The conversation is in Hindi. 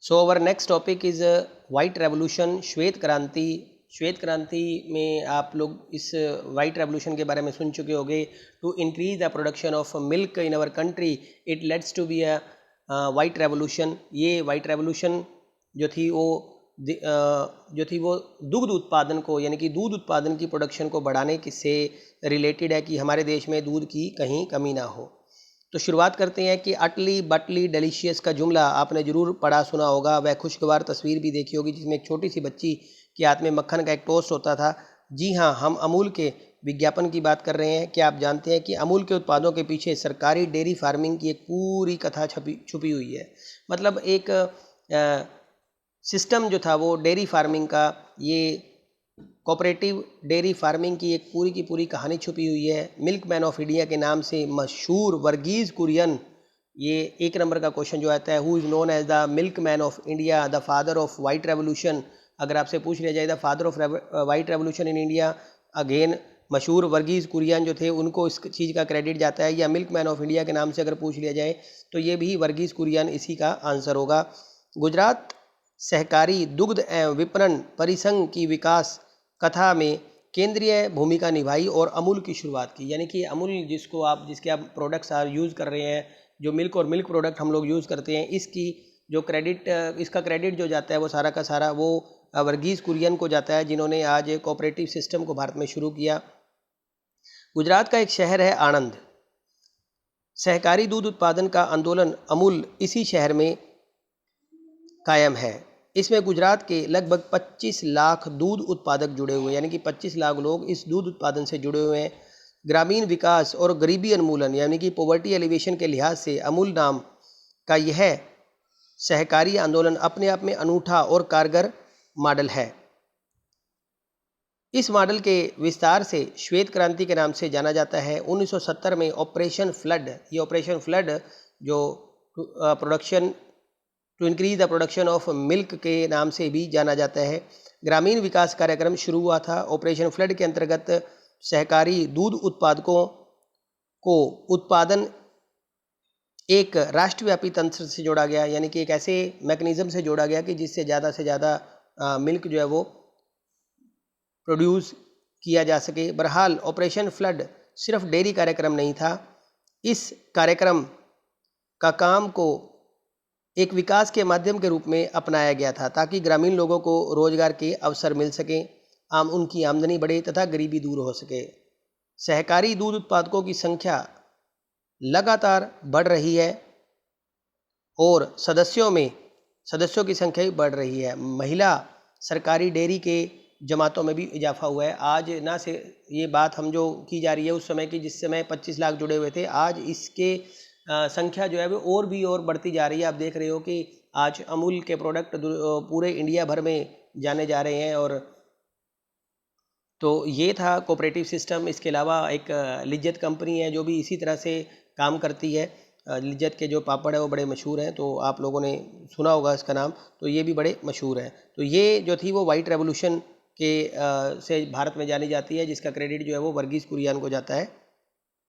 So our next topic is white revolution, श्वेत क्रांति। श्वेत क्रांति में आप लोग इस वाइट रेवोल्यूशन के बारे में सुन चुके होंगे। To increase the production of milk in our country it lets to be a white revolution. ये वाइट रेवोल्यूशन जो थी वो दुग्ध उत्पादन को, यानी कि दूध उत्पादन की प्रोडक्शन को बढ़ाने से रिलेटेड है कि हमारे देश में दूध की कहीं कमी ना हो। तो शुरुआत करते हैं कि अटली बटली डिलीशियस का जुमला आपने ज़रूर पढ़ा सुना होगा। वह खुशगवार तस्वीर भी देखी होगी जिसमें एक छोटी सी बच्ची के हाथ में मक्खन का एक टोस्ट होता था। जी हाँ, हम अमूल के विज्ञापन की बात कर रहे हैं। क्या आप जानते हैं कि अमूल के उत्पादों के पीछे सरकारी डेयरी फार्मिंग की एक पूरी कथा छुपी हुई है। मतलब एक सिस्टम जो था वो डेयरी फार्मिंग का, ये कोऑपरेटिव डेयरी फार्मिंग की एक पूरी की पूरी कहानी छुपी हुई है। मिल्क मैन ऑफ इंडिया के नाम से मशहूर वर्गीज़ कुरियन, ये एक नंबर का क्वेश्चन जो आता है, who is known as the milk man of India, the father of white revolution. अगर आपसे पूछ लिया जाए the father of white revolution in India, again मशहूर वर्गीज़ कुरियन जो थे उनको इस चीज़ का क्रेडिट जाता है। या मिल्क मैन ऑफ इंडिया के नाम से अगर पूछ लिया जाए तो ये भी वर्गीज़ कुरियन इसी का आंसर होगा। गुजरात सहकारी दुग्ध एवं विपणन परिसंघ की विकास कथा में केंद्रीय भूमिका निभाई और अमूल की शुरुआत की। यानी कि अमूल जिसके आप प्रोडक्ट्स यूज़ कर रहे हैं, जो मिल्क और मिल्क प्रोडक्ट हम लोग यूज़ करते हैं, इसका क्रेडिट जो जाता है वो सारा का सारा वो वर्गीज़ कुरियन को जाता है, जिन्होंने आज कोऑपरेटिव सिस्टम को भारत में शुरू किया। गुजरात का एक शहर है आणंद। सहकारी दूध उत्पादन का आंदोलन अमूल इसी शहर में कायम है। इसमें गुजरात के लगभग 25 लाख दूध उत्पादक जुड़े हुए हैं, यानी कि 25 लाख लोग इस दूध उत्पादन से जुड़े हुए हैं। ग्रामीण विकास और गरीबी उन्मूलन यानी कि पॉवर्टी एलिवेशन के लिहाज से अमूल नाम का यह सहकारी आंदोलन अपने आप में अनूठा और कारगर मॉडल है। इस मॉडल के विस्तार से श्वेत क्रांति के नाम से जाना जाता है। 1970 में ऑपरेशन फ्लड, ये ऑपरेशन फ्लड जो production to increase the production of milk के नाम से भी जाना जाता है, ग्रामीण विकास कार्यक्रम शुरू हुआ था। ऑपरेशन फ्लड के अंतर्गत सहकारी दूध उत्पादकों को उत्पादन एक राष्ट्रव्यापी तंत्र से जोड़ा गया, यानी कि एक ऐसे मैकेनिज्म से जोड़ा गया कि जिससे ज़्यादा से ज़्यादा मिल्क जो है वो प्रोड्यूस किया जा सके। बहरहाल ऑपरेशन फ्लड सिर्फ डेयरी कार्यक्रम नहीं था। इस कार्यक्रम का काम को एक विकास के माध्यम के रूप में अपनाया गया था ताकि ग्रामीण लोगों को रोजगार के अवसर मिल सकें, उनकी आमदनी बढ़े तथा गरीबी दूर हो सके। सहकारी दूध उत्पादकों की संख्या लगातार बढ़ रही है और सदस्यों की संख्या भी बढ़ रही है। महिला सरकारी डेयरी के जमातों में भी इजाफा हुआ है। आज ना से ये बात हम जो की जा रही है उस समय की, जिस समय 25 लाख जुड़े हुए थे, आज इसके संख्या जो है वो और बढ़ती जा रही है। आप देख रहे हो कि आज अमूल के प्रोडक्ट पूरे इंडिया भर में जाने जा रहे हैं। और तो ये था कोऑपरेटिव सिस्टम। इसके अलावा एक लिज्जत कंपनी है जो भी इसी तरह से काम करती है। लिज्जत के जो पापड़ है वो बड़े मशहूर हैं, तो आप लोगों ने सुना होगा इसका नाम, तो ये भी बड़े मशहूर हैं। तो ये जो थी वो वाइट रेवोल्यूशन के से भारत में जानी जाती है, जिसका क्रेडिट जो है वो वर्गीज़ कुरियन को जाता है।